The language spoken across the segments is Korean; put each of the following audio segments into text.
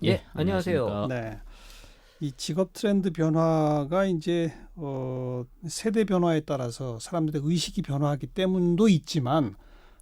예, 안녕하세요. 네. 이 직업 트렌드 변화가 이제 세대 변화에 따라서 사람들의 의식이 변화하기 때문도 있지만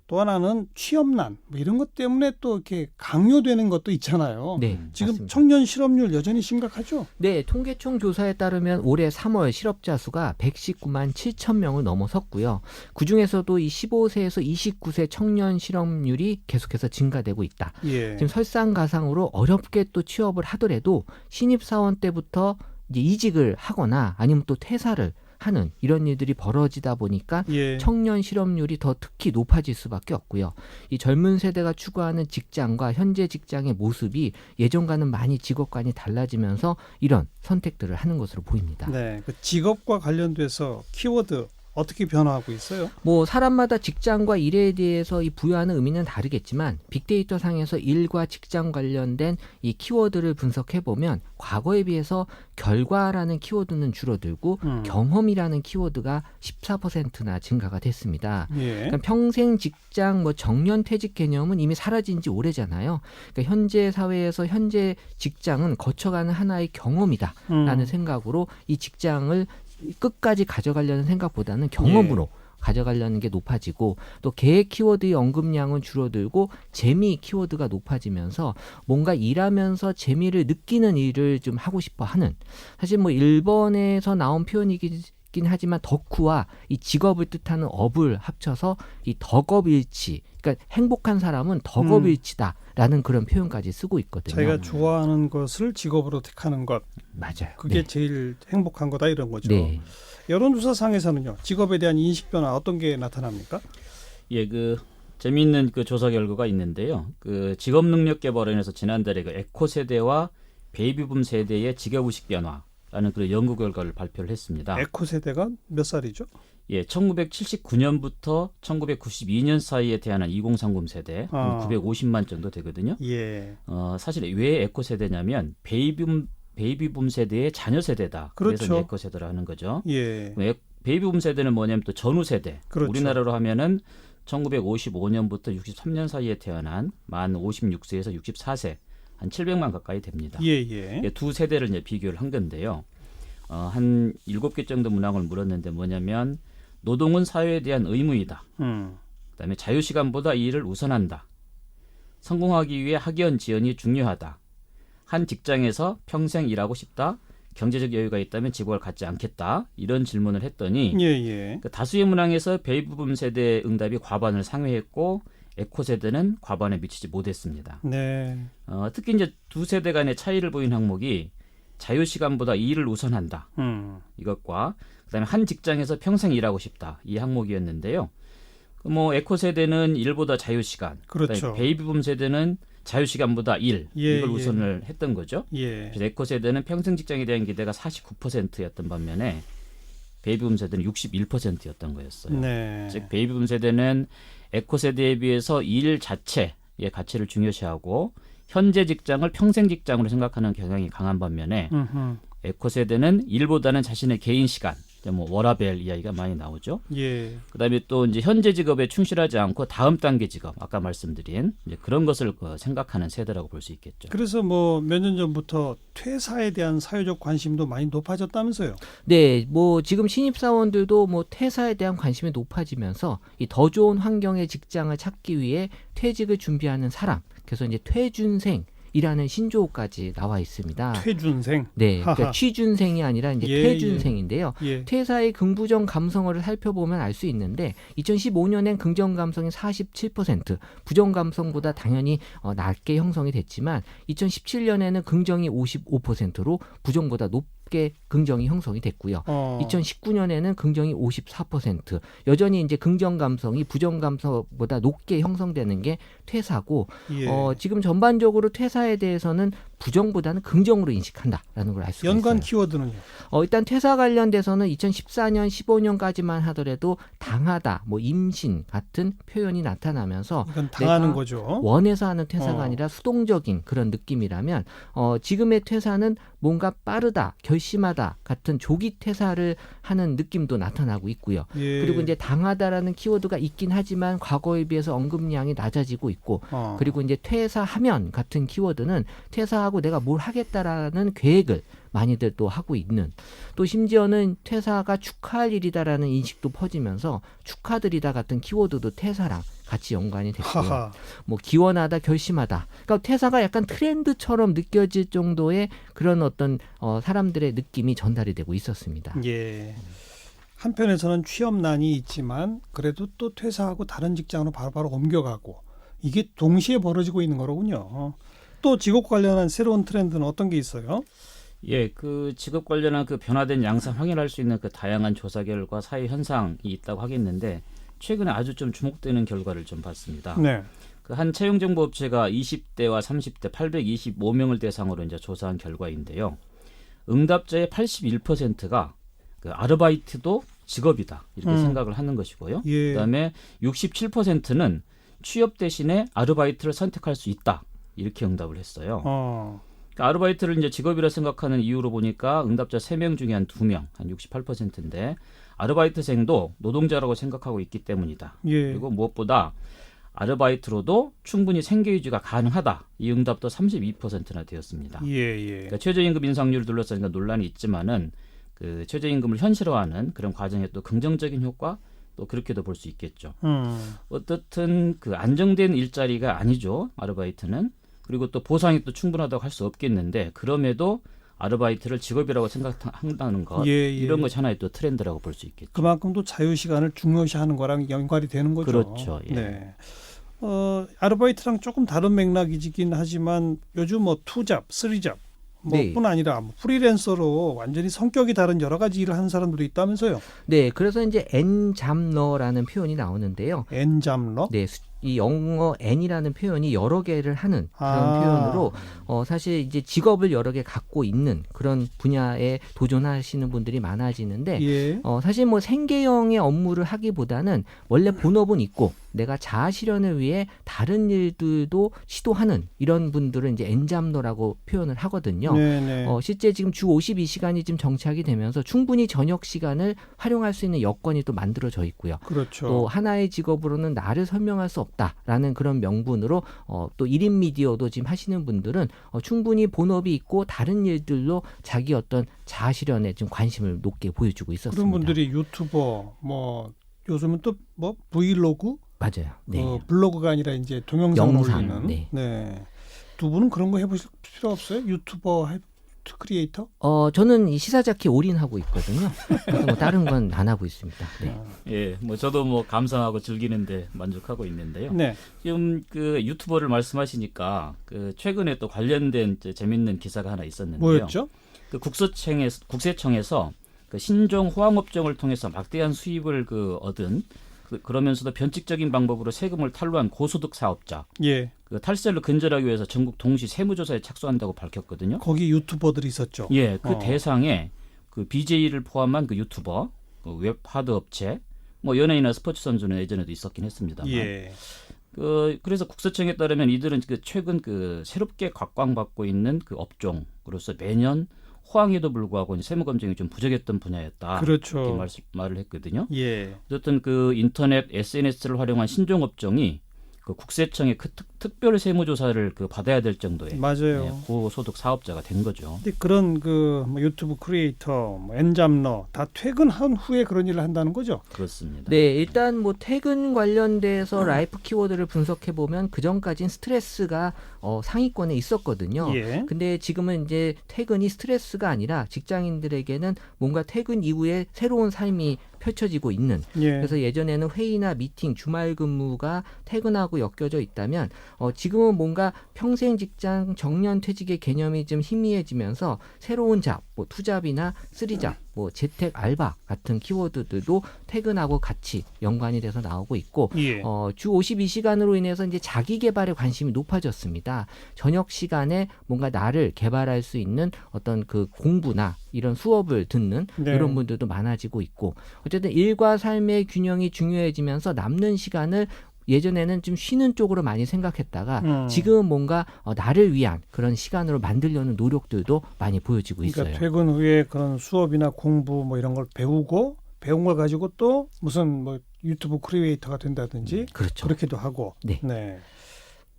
또 하나는 취업난 뭐 이런 것 때문에 또 이렇게 강요되는 것도 있잖아요. 네, 지금 맞습니다. 청년 실업률 여전히 심각하죠? 네, 통계청 조사에 따르면 올해 3월 실업자 수가 119만 7천 명을 넘어섰고요. 그중에서도 이 15세에서 29세 청년 실업률이 계속해서 증가되고 있다. 예. 지금 설상가상으로 어렵게 또 취업을 하더라도 신입사원 때부터 이제 이직을 하거나 아니면 또 퇴사를 하는 이런 일들이 벌어지다 보니까 예. 청년 실업률이 더 특히 높아질 수밖에 없고요. 이 젊은 세대가 추구하는 직장과 현재 직장의 모습이 예전과는 많이 직업관이 달라지면서 이런 선택들을 하는 것으로 보입니다. 네. 그 직업과 관련돼서 키워드 어떻게 변화하고 있어요? 뭐 사람마다 직장과 일에 대해서 이 부여하는 의미는 다르겠지만 빅데이터 상에서 일과 직장 관련된 이 키워드를 분석해 보면 과거에 비해서 결과라는 키워드는 줄어들고 경험이라는 키워드가 14%나 증가가 됐습니다. 예. 그러니까 평생 직장 뭐 정년퇴직 개념은 이미 사라진 지 오래잖아요. 그러니까 현재 사회에서 현재 직장은 거쳐가는 하나의 경험이다라는 생각으로 이 직장을 끝까지 가져가려는 생각보다는 경험으로 가져가려는 게 높아지고 또 계획 키워드의 언급량은 줄어들고 재미 키워드가 높아지면서 뭔가 일하면서 재미를 느끼는 일을 좀 하고 싶어 하는 사실 뭐 일본에서 나온 표현이긴 하지만 덕후와 이 직업을 뜻하는 업을 합쳐서 이 덕업일치 그러니까 행복한 사람은 덕업일치다라는 그런 표현까지 쓰고 있거든요. 자기가 좋아하는 것을 직업으로 택하는 것. 맞아요. 그게 네. 제일 행복한 거다 이런 거죠. 네. 여론조사상에서는요. 직업에 대한 인식 변화 어떤 게 나타납니까? 예, 재미있는 조사 결과가 있는데요. 직업 능력 개발원에서 지난달에 에코 세대와 베이비붐 세대의 직업 의식 변화라는 그런 연구 결과를 발표를 했습니다. 에코 세대가 몇 살이죠? 예, 1979년부터 1992년 사이에 태어난 2030 세대 950만 정도 되거든요. 예. 사실 왜 에코 세대냐면 베이비붐 세대의 자녀 세대다. 그래서 그렇죠. 에코 세대로 하는 거죠. 예. 베이비붐 세대는 뭐냐면 또 전후 세대. 그렇죠. 우리나라로 하면은 1955년부터 63년 사이에 태어난 만 56세에서 64세 한 700만 가까이 됩니다. 예. 두 세대를 이제 비교를 한 건데요. 한 7개 정도 문항을 물었는데 뭐냐면 노동은 사회에 대한 의무이다. 그다음에 자유시간보다 이 일을 우선한다. 성공하기 위해 학연 지연이 중요하다. 한 직장에서 평생 일하고 싶다. 경제적 여유가 있다면 직업을 갖지 않겠다. 이런 질문을 했더니 예. 다수의 문항에서 베이비붐 세대의 응답이 과반을 상회했고 에코 세대는 과반에 미치지 못했습니다. 네. 특히 이제 두 세대 간의 차이를 보인 항목이 자유시간보다 이 일을 우선한다. 이것과 그다음에 한 직장에서 평생 일하고 싶다. 이 항목이었는데요. 에코 세대는 일보다 자유시간. 그렇죠. 베이비붐 세대는 자유시간보다 일. 이걸 우선을 했던 거죠. 예. 그래서 에코 세대는 평생 직장에 대한 기대가 49%였던 반면에 베이비붐 세대는 61%였던 거였어요. 네. 즉 베이비붐 세대는 에코 세대에 비해서 일 자체의 가치를 중요시하고 현재 직장을 평생 직장으로 생각하는 경향이 강한 반면에 에코 세대는 일보다는 자신의 개인 시간, 워라밸 이야기가 많이 나오죠. 예. 그다음에 또 이제 현재 직업에 충실하지 않고 다음 단계 직업, 아까 말씀드린 이제 그런 것을 생각하는 세대라고 볼 수 있겠죠. 그래서 뭐 몇 년 전부터 퇴사에 대한 사회적 관심도 많이 높아졌다면서요? 네, 뭐 지금 신입사원들도 뭐 퇴사에 대한 관심이 높아지면서 이 더 좋은 환경의 직장을 찾기 위해 퇴직을 준비하는 사람, 그래서 이제 퇴준생이라는 신조어까지 나와 있습니다. 퇴준생. 네, 그러니까 취준생이 아니라 이제 퇴준생인데요. 예. 퇴사의 긍부정 감성을 살펴보면 알 수 있는데 2015년엔 긍정 감성이 47%, 부정 감성보다 당연히 낮게 형성이 됐지만 2017년에는 긍정이 55%로 부정보다 높게 긍정이 형성이 됐고요. 2019년에는 긍정이 54%, 여전히 이제 긍정 감성이 부정 감성보다 높게 형성되는 게 퇴사고 지금 전반적으로 퇴사에 대해서는 부정보다는 긍정으로 인식한다라는 걸 알 수가 있어요. 연관 키워드는요? 일단 퇴사 관련돼서는 2014년, 15년까지만 하더라도 당하다, 뭐 임신 같은 표현이 나타나면서 이건 당하는 거죠. 원해서 하는 퇴사가 아니라 수동적인 그런 느낌이라면 지금의 퇴사는 뭔가 빠르다, 결심하다 같은 조기 퇴사를 하는 느낌도 나타나고 있고요. 예. 그리고 이제 당하다라는 키워드가 있긴 하지만 과거에 비해서 언급량이 낮아지고 있고 그리고 이제 퇴사하면 같은 키워드는 퇴사하고 퇴사하고 내가 뭘 하겠다라는 계획을 많이들 또 하고 있는, 또 심지어는 퇴사가 축하할 일이다라는 인식도 퍼지면서 축하드리다 같은 키워드도 퇴사랑 같이 연관이 됐고요. 하하. 뭐 기원하다, 결심하다. 그러니까 퇴사가 약간 트렌드처럼 느껴질 정도의 그런 어떤 사람들의 느낌이 전달이 되고 있었습니다. 예. 한편에서는 취업난이 있지만 그래도 또 퇴사하고 다른 직장으로 바로바로 옮겨가고 이게 동시에 벌어지고 있는 거로군요. 또 직업 관련한 새로운 트렌드는 어떤 게 있어요? 예, 그 직업 관련한 그 변화된 양상 확인할 수 있는 그 다양한 조사 결과 사회 현상이 있다고 하겠는데 최근에 아주 좀 주목되는 결과를 좀 봤습니다. 네. 그 한 채용정보 업체가 20대와 30대 825명을 대상으로 이제 조사한 결과인데요. 응답자의 81%가 그 아르바이트도 직업이다 이렇게 생각을 하는 것이고요. 예. 그다음에 67%는 취업 대신에 아르바이트를 선택할 수 있다 이렇게 응답을 했어요. 그러니까 아르바이트를 이제 직업이라 생각하는 이유로 보니까 응답자 3명 중에 한 2명, 한 68%인데 아르바이트생도 노동자라고 생각하고 있기 때문이다. 예. 그리고 무엇보다 아르바이트로도 충분히 생계 유지가 가능하다. 이 응답도 32%나 되었습니다. 예. 그러니까 최저임금 인상률을 둘러싸니까 논란이 있지만은 그 최저임금을 현실화하는 그런 과정에 또 긍정적인 효과 또 그렇게도 볼 수 있겠죠. 어떻든 그 안정된 일자리가 아니죠. 아르바이트는. 그리고 또 보상이 또 충분하다고 할 수 없겠는데 그럼에도 아르바이트를 직업이라고 생각한다는 것 예. 이런 것이 하나의 또 트렌드라고 볼 수 있겠죠. 그만큼 또 자유시간을 중요시하는 거랑 연관이 되는 거죠. 그렇죠. 예. 네. 아르바이트랑 조금 다른 맥락이긴 하지만 요즘 뭐 투잡, 쓰리잡 네. 뿐 아니라 뭐 프리랜서로 완전히 성격이 다른 여러 가지 일을 하는 사람들도 있다면서요. 네, 그래서 이제 엔잡러라는 표현이 나오는데요. 엔잡러? 네, 이 영어 N이라는 표현이 여러 개를 하는 그런 표현으로 사실 이제 직업을 여러 개 갖고 있는 그런 분야에 도전하시는 분들이 많아지는데 예. 사실 뭐 생계형의 업무를 하기보다는 원래 본업은 있고 내가 자아 실현을 위해 다른 일들도 시도하는 이런 분들은 이제 엔잡러라고 표현을 하거든요. 네네. 실제 지금 주 52시간이 지금 정착이 되면서 충분히 저녁 시간을 활용할 수 있는 여건이 또 만들어져 있고요. 그렇죠. 또 하나의 직업으로는 나를 설명할 수 없다라는 그런 명분으로 또 1인 미디어도 지금 하시는 분들은 충분히 본업이 있고 다른 일들로 자기 어떤 자아 실현에 좀 관심을 높게 보여주고 있었습니다. 그런 분들이 유튜버, 뭐 요즘은 또 뭐 브이로그, 맞아요. 네. 블로그가 아니라 이제 동영상을 영상, 올리는. 네. 네. 두 분은 그런 거 해보실 필요 없어요? 유튜버, 크리에이터? 저는 이 시사자키 올인하고 있거든요. 그래서 뭐 다른 건 안 하고 있습니다. 네. 예, 뭐 저도 뭐 감상하고 즐기는데 만족하고 있는데요. 네. 지금 그 유튜버를 말씀하시니까 그 최근에 또 관련된 이제 재밌는 기사가 하나 있었는데요. 뭐였죠? 그 국세청에서 그 신종 호황업종을 통해서 막대한 수입을 그 얻은 그러면서도 변칙적인 방법으로 세금을 탈루한 고소득 사업자 예. 그 탈세를 근절하기 위해서 전국 동시 세무조사에 착수한다고 밝혔거든요. 거기 유튜버들이 있었죠. 예, 그 대상에 그 BJ를 포함한 그 유튜버, 그 웹 하드 업체, 뭐 연예인이나 스포츠 선수는 예전에도 있었긴 했습니다만. 예. 그래서 국세청에 따르면 이들은 그 최근 그 새롭게 각광받고 있는 그 업종으로서 매년 호황에도 불구하고 이제 세무 검증이 좀 부족했던 분야였다. 그렇죠. 이렇게 말을 했거든요. 예. 어쨌든 그 인터넷 SNS를 활용한 신종 업종이 그 국세청의 그 특별 세무조사를 그 받아야 될 정도의 맞아요. 고소득 사업자가 된 거죠. 근데 그런 뭐 유튜브 크리에이터, 뭐 엔잡러 다 퇴근한 후에 그런 일을 한다는 거죠. 그렇습니다. 네, 일단 뭐 퇴근 관련돼서 라이프 키워드를 분석해 보면 그 전까진 스트레스가 상위권에 있었거든요. 예. 근데 지금은 이제 퇴근이 스트레스가 아니라 직장인들에게는 뭔가 퇴근 이후에 새로운 삶이 펼쳐지고 있는. 예. 그래서 예전에는 회의나 미팅, 주말 근무가 퇴근하고 엮여져 있다면 지금은 뭔가 평생 직장 정년 퇴직의 개념이 좀 희미해지면서 새로운 잡, 뭐 투잡이나 쓰리잡, 뭐 재택 알바 같은 키워드들도 퇴근하고 같이 연관이 돼서 나오고 있고 예. 주 52시간으로 인해서 이제 자기 개발에 관심이 높아졌습니다. 저녁 시간에 뭔가 나를 개발할 수 있는 어떤 그 공부나 이런 수업을 듣는 네. 이런 분들도 많아지고 있고 어쨌든 일과 삶의 균형이 중요해지면서 남는 시간을 예전에는 좀 쉬는 쪽으로 많이 생각했다가 지금은 뭔가 나를 위한 그런 시간으로 만들려는 노력들도 많이 보여지고 있어요. 그러니까 퇴근 후에 그런 수업이나 공부 뭐 이런 걸 배우고 배운 걸 가지고 또 무슨 뭐 유튜브 크리에이터가 된다든지 그렇죠. 그렇게도 하고. 네.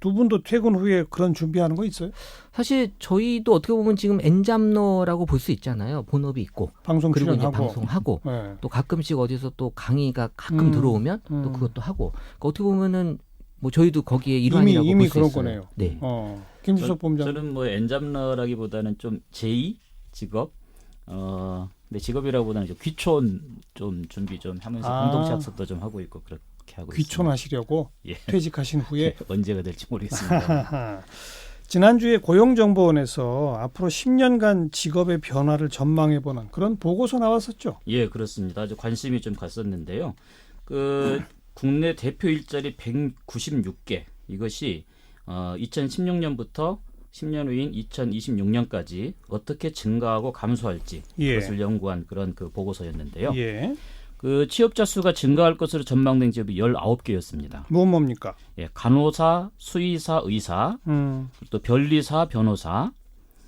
두 분도 퇴근 후에 그런 준비하는 거 있어요? 사실 저희도 어떻게 보면 지금 엔잡러라고 볼 수 있잖아요. 본업이 있고 방송 그리고 이제 출연하고. 방송하고 네. 또 가끔씩 어디서 또 강의가 가끔 들어오면 또 그것도 하고 그러니까 어떻게 보면은 뭐 저희도 거기에 일환이라고 이미 볼 수 그런 있어요. 거네요. 네. 김수석 본부장. 저는 뭐 엔잡러라기보다는 좀 제2 직업. 근데 직업이라고보다는 좀 귀촌 좀 준비 좀 하면서 공동체 학습도 좀 하고 있고 그렇게 하고 있습니다. 귀촌하시려고 예. 퇴직하신 후에. 언제가 될지 모르겠습니다. 지난주에 고용정보원에서 앞으로 10년간 직업의 변화를 전망해보는 그런 보고서 나왔었죠. 예, 그렇습니다. 아주 관심이 좀 갔었는데요. 그 국내 대표 일자리 196개 이것이 2016년부터 10년 후인 2026년까지 어떻게 증가하고 감소할지 예. 그것을 연구한 그런 그 보고서였는데요. 예. 그 취업자 수가 증가할 것으로 전망된 직업이 19개였습니다. 뭡니까? 예, 간호사, 수의사, 의사, 또 변리사, 변호사,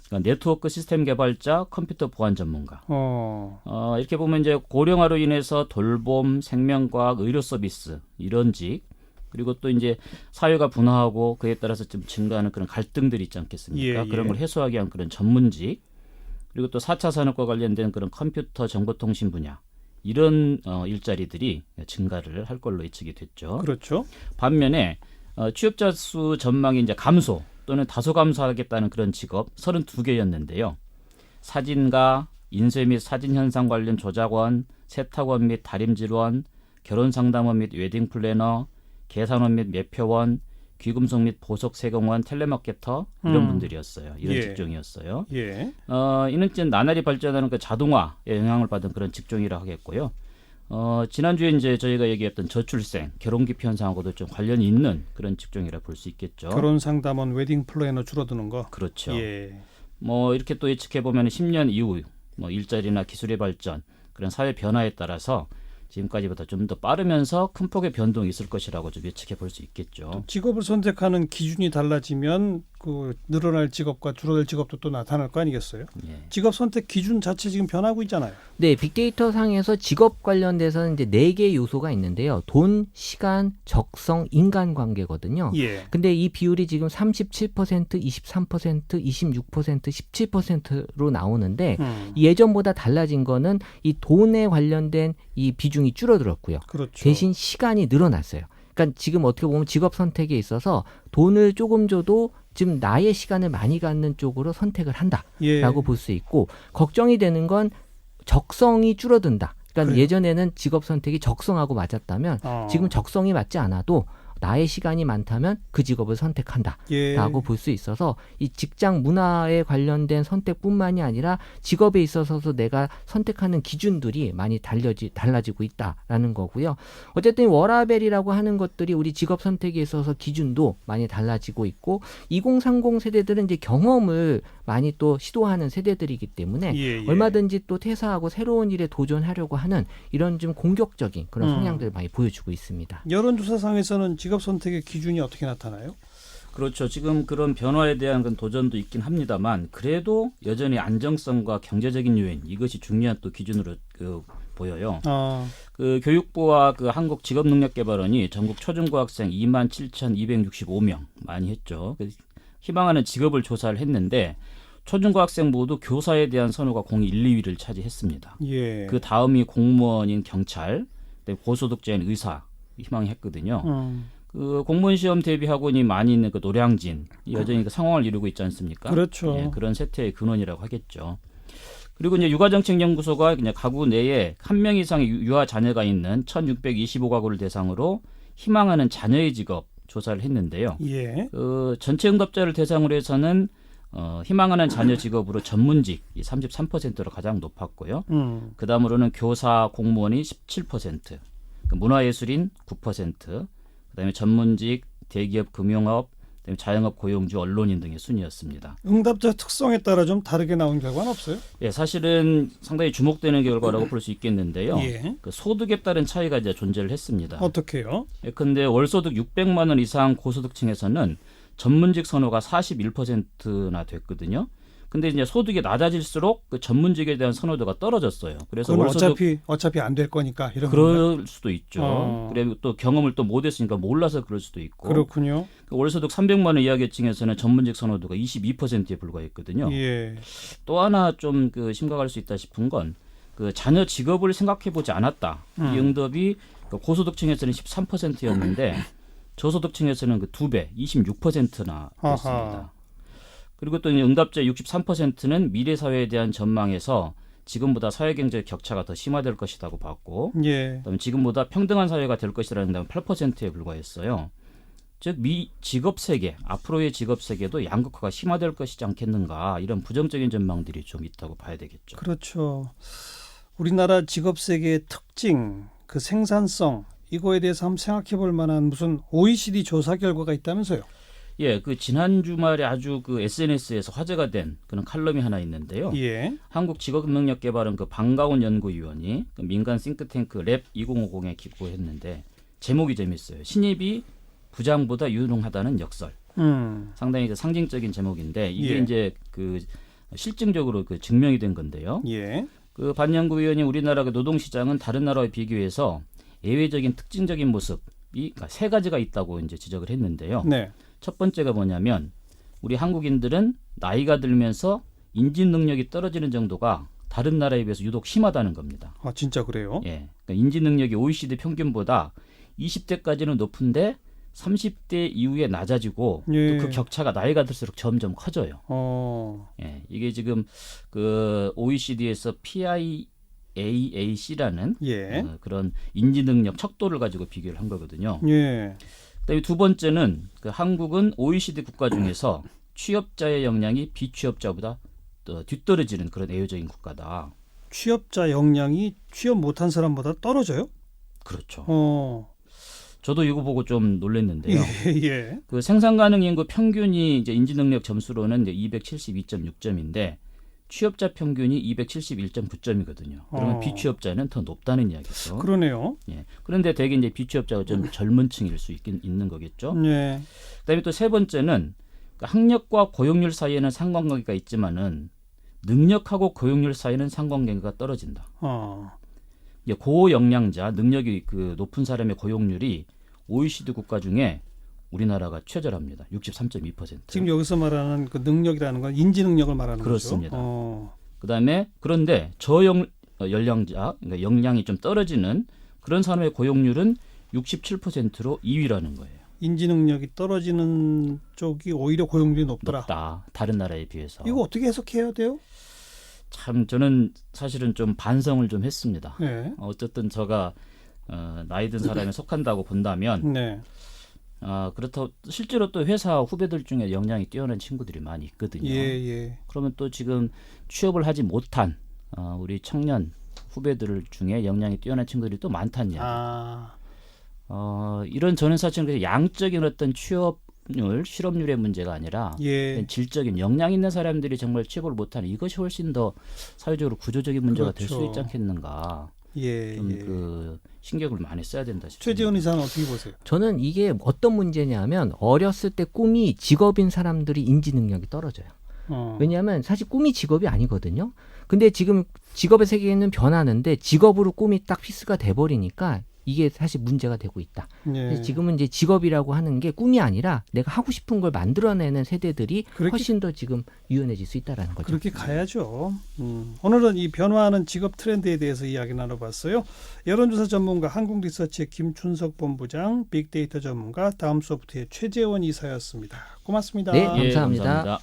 그러니까 네트워크 시스템 개발자, 컴퓨터 보안 전문가. 이렇게 보면 이제 고령화로 인해서 돌봄, 생명과학, 의료 서비스 이런 직 그리고 또 이제 사회가 분화하고 그에 따라서 좀 증가하는 그런 갈등들이 있지 않겠습니까? 예. 그런 걸 해소하기 위한 그런 전문직 그리고 또 4차 산업과 관련된 그런 컴퓨터 정보통신 분야 이런 일자리들이 증가를 할 걸로 예측이 됐죠. 그렇죠. 반면에 취업자 수 전망이 이제 감소 또는 다소 감소하겠다는 그런 직업 32개였는데요. 사진가, 인쇄 및 사진 현상 관련 조작원, 세탁원 및 다림질원, 결혼 상담원 및 웨딩 플래너, 계산원 및 매표원, 귀금속 및 보석 세공원, 텔레마케터 이런 분들이었어요. 이런 예. 직종이었어요. 예. 이는 이제 나날이 발전하는 그 자동화에 영향을 받은 그런 직종이라 하겠고요. 지난주에 이제 저희가 얘기했던 저출생, 결혼 기피 현상하고도 좀 관련이 있는 그런 직종이라 볼 수 있겠죠. 결혼 상담원, 웨딩 플래너 줄어드는 거. 그렇죠. 예. 뭐 이렇게 또 예측해 보면 10년 이후 뭐 일자리나 기술의 발전, 그런 사회 변화에 따라서 지금까지보다 좀 더 빠르면서 큰 폭의 변동이 있을 것이라고 좀 예측해 볼 수 있겠죠. 직업을 선택하는 기준이 달라지면 그 늘어날 직업과 줄어들 직업도 또 나타날 거 아니겠어요? 예. 직업 선택 기준 자체 지금 변하고 있잖아요. 네, 빅데이터 상에서 직업 관련돼서는 이제 4개의 요소가 있는데요. 돈, 시간, 적성, 인간관계거든요. 예. 근데 이 비율이 지금 37%, 23%, 26%, 17%로 나오는데 예전보다 달라진 거는 이 돈에 관련된 이 비중이 줄어들었고요. 그렇죠. 대신 시간이 늘어났어요. 그러니까 지금 어떻게 보면 직업 선택에 있어서 돈을 조금 줘도 지금 나의 시간을 많이 갖는 쪽으로 선택을 한다라고 예. 볼 수 있고 걱정이 되는 건 적성이 줄어든다. 그러니까 그래요. 예전에는 직업 선택이 적성하고 맞았다면 지금 적성이 맞지 않아도 나의 시간이 많다면 그 직업을 선택한다라고 예. 볼 수 있어서 이 직장 문화에 관련된 선택뿐만이 아니라 직업에 있어서도 내가 선택하는 기준들이 많이 달라지고 있다라는 거고요. 어쨌든 워라벨이라고 하는 것들이 우리 직업 선택에 있어서 기준도 많이 달라지고 있고 2030 세대들은 이제 경험을 많이 또 시도하는 세대들이기 때문에 예. 얼마든지 또 퇴사하고 새로운 일에 도전하려고 하는 이런 좀 공격적인 그런 성향들을 많이 보여주고 있습니다. 여론조사상에서는 직업 선택의 기준이 어떻게 나타나요? 그렇죠. 지금 그런 변화에 대한 그런 도전도 있긴 합니다만 그래도 여전히 안정성과 경제적인 요인 이것이 중요한 또 기준으로 보여요. 그 교육부와 그 한국직업능력개발원이 전국 초중고학생 27,265명 많이 했죠. 희망하는 직업을 조사를 했는데 초중고학생 모두 교사에 대한 선호가 공이 1, 2위를 차지했습니다. 예. 그 다음이 공무원인 경찰, 고소득자인 의사 희망했거든요. 그 공무원 시험 대비 학원이 많이 있는 그 노량진 여전히 그 상황을 이루고 있지 않습니까? 그렇죠. 예, 그런 세태의 근원이라고 하겠죠. 그리고 이제 육아정책연구소가 그냥 가구 내에 한 명 이상의 유아 자녀가 있는 1,625가구를 대상으로 희망하는 자녀의 직업 조사를 했는데요. 예. 그 전체 응답자를 대상으로 해서는 희망하는 자녀 직업으로 전문직 33%로 가장 높았고요. 그 다음으로는 교사, 공무원이 17%, 문화예술인 9%, 그다음에 전문직, 대기업, 금융업, 그다음에 자영업, 고용주, 언론인 등의 순이었습니다. 응답자 특성에 따라 좀 다르게 나온 결과는 없어요? 예, 사실은 상당히 주목되는 결과라고 볼 수 있겠는데요. 예. 그 소득에 따른 차이가 이제 존재를 했습니다. 어떻게요? 예컨대 월소득 600만 원 이상 고소득층에서는 전문직 선호가 41%나 됐거든요. 근데 이제 소득이 낮아질수록 그 전문직에 대한 선호도가 떨어졌어요. 그래서 그건 월소득 어차피 안 될 거니까 이런 건가요? 그럴 수도 있죠. 그리고 또 경험을 또 못했으니까 몰라서 그럴 수도 있고. 그렇군요. 월소득 300만 원 이하 계층에서는 전문직 선호도가 22%에 불과했거든요. 예. 또 하나 좀 그 심각할 수 있다 싶은 건 그 자녀 직업을 생각해보지 않았다. 이 응답이 그 고소득층에서는 13%였는데 저소득층에서는 그 2배, 26%나 됐습니다. 아하. 그리고 또 응답자 63%는 미래 사회에 대한 전망에서 지금보다 사회경제 격차가 더 심화될 것이라고 봤고, 예. 그다음에 지금보다 평등한 사회가 될 것이라는 다음 8%에 불과했어요. 즉 직업 세계, 앞으로의 직업 세계도 양극화가 심화될 것이지 않겠는가, 이런 부정적인 전망들이 좀 있다고 봐야 되겠죠. 그렇죠. 우리나라 직업 세계의 특징, 그 생산성 이거에 대해서 한번 생각해 볼 만한 무슨 OECD 조사 결과가 있다면서요? 예, 그 지난 주말에 아주 그 SNS에서 화제가 된 그런 칼럼이 하나 있는데요. 예. 한국직업능력개발원 그 방가훈 연구위원이 그 민간 싱크탱크 랩 2050에 기고했는데 제목이 재밌어요. 신입이 부장보다 유능하다는 역설. 상당히 그 상징적인 제목인데 이게 예. 이제 그 실증적으로 그 증명이 된 건데요. 예. 그 반연구위원이 우리나라 그 노동시장은 다른 나라와 비교해서 예외적인 특징적인 모습이 그러니까 세 가지가 있다고 이제 지적을 했는데요. 네. 첫 번째가 뭐냐면 우리 한국인들은 나이가 들면서 인지 능력이 떨어지는 정도가 다른 나라에 비해서 유독 심하다는 겁니다. 아, 진짜 그래요? 예, 그러니까 인지 능력이 OECD 평균보다 20대까지는 높은데 30대 이후에 낮아지고 예. 또 그 격차가 나이가 들수록 점점 커져요. 예, 이게 지금 그 OECD에서 PIAAC라는 예. 그런 인지 능력 척도를 가지고 비교를 한 거거든요. 예. 그다음에 두 번째는 그 한국은 OECD 국가 중에서 취업자의 역량이 비취업자보다 더 뒤떨어지는 그런 애효적인 국가다. 취업자 역량이 취업 못한 사람보다 떨어져요? 그렇죠. 저도 이거 보고 좀 놀랐는데요. 예. 그 생산 가능 인구 평균이 이제 인지 능력 점수로는 이제 272.6점인데 취업자 평균이 271.9점이거든요. 그러면 비취업자는 더 높다는 이야기죠. 그러네요. 예. 그런데 대개 이제 비취업자가 좀 젊은 층일 수 있는 거겠죠. 예. 그다음에 또 세 번째는 학력과 고용률 사이에는 상관관계가 있지만은 능력하고 고용률 사이에는 상관관계가 떨어진다. 이제 고역량자, 능력이 그 높은 사람의 고용률이 OECD 국가 중에 우리나라가 최저랍니다. 63.2%. 지금 여기서 말하는 그 능력이라는 건 인지 능력을 말하는 그렇습니다. 거죠. 그다음에 그런데 저역량자, 그러니까 역량이 좀 떨어지는 그런 사람의 고용률은 67%로 2위라는 거예요. 인지 능력이 떨어지는 쪽이 오히려 고용률이 높더라. 높다. 다른 나라에 비해서. 이거 어떻게 해석해야 돼요? 참 저는 사실은 좀 반성을 좀 했습니다. 네. 어쨌든 제가 나이 든 사람에 속한다고 본다면 네. 그렇다고 실제로 또 회사 후배들 중에 역량이 뛰어난 친구들이 많이 있거든요. 예. 그러면 또 지금 취업을 하지 못한 우리 청년 후배들 중에 역량이 뛰어난 친구들이 또 많다는 이야기. 이런 저는 사실은 그냥 양적인 어떤 취업률, 실업률의 문제가 아니라 예. 질적인 역량 있는 사람들이 정말 취업을 못하는 이것이 훨씬 더 사회적으로 구조적인 문제가 될 수 그렇죠. 있지 않겠는가. 예. 좀 그 신경을 많이 써야 된다 싶습니다. 최재원 이사는 어떻게 보세요? 저는 이게 어떤 문제냐면 어렸을 때 꿈이 직업인 사람들이 인지 능력이 떨어져요. 왜냐하면 사실 꿈이 직업이 아니거든요. 근데 지금 직업의 세계는 변하는데 직업으로 꿈이 딱 피스가 돼버리니까 이게 사실 문제가 되고 있다. 예. 그래서 지금은 이제 직업이라고 하는 게 꿈이 아니라 내가 하고 싶은 걸 만들어내는 세대들이 훨씬 더 지금 유연해질 수 있다라는 거죠. 그렇게 가야죠. 오늘은 이 변화하는 직업 트렌드에 대해서 이야기 나눠봤어요. 여론조사 전문가 한국리서치의 김춘석 본부장, 빅데이터 전문가 다음소프트의 최재원 이사였습니다. 고맙습니다. 네, 감사합니다. 감사합니다.